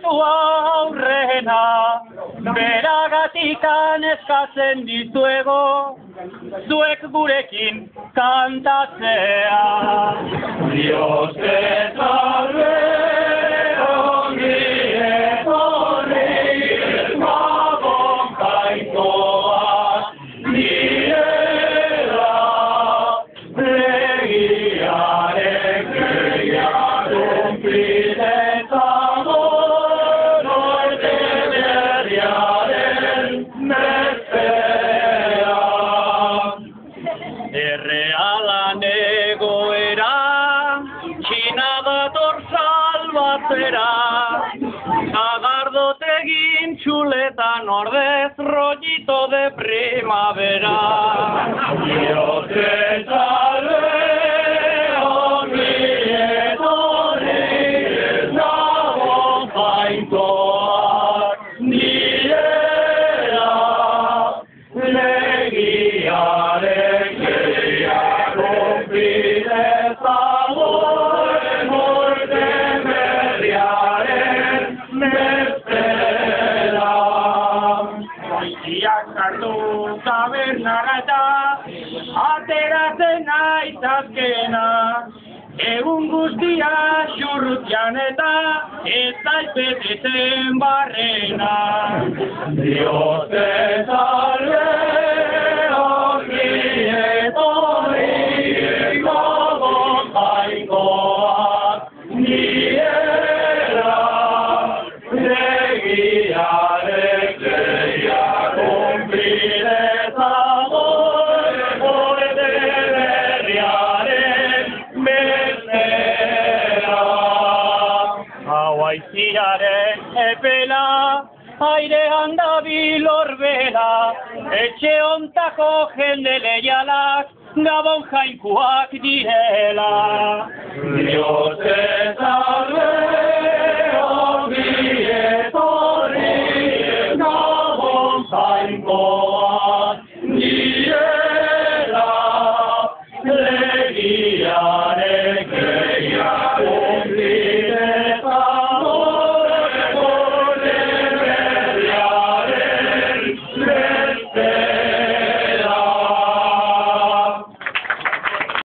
jarraitu aurrena, beragatikan eskatzen dizuego, zuek gurekin kantatzea. Dios te salve, ongi etorri, Gabon jainkoak direla, begiaren geia konfidezago, norte berriaren bezpera. Errealan egoera, Txina dator salbatzera, Sagardotegin txuletan ordez rollito de primavera. Dios te salve, ongi etorri, Gabon jainkoak direla, legiaren geia konfidezago, norte berriaren bezpera. Goiziak sartu tabernara eta ateratzen aitazkena, egun guztia xurrutian eta ez zaitbetetzen barrena. Dios te salve, ongi etorri, Gabon jainkoak direla, legiaren geia konfidezago, norte berriaren bezpera. Hau aiziaren epela, airean dabil orbela, etxe ontako jende leialak, Gabon jainkoak direla. Dios te salve, ongi etorri, Gabon jainkoak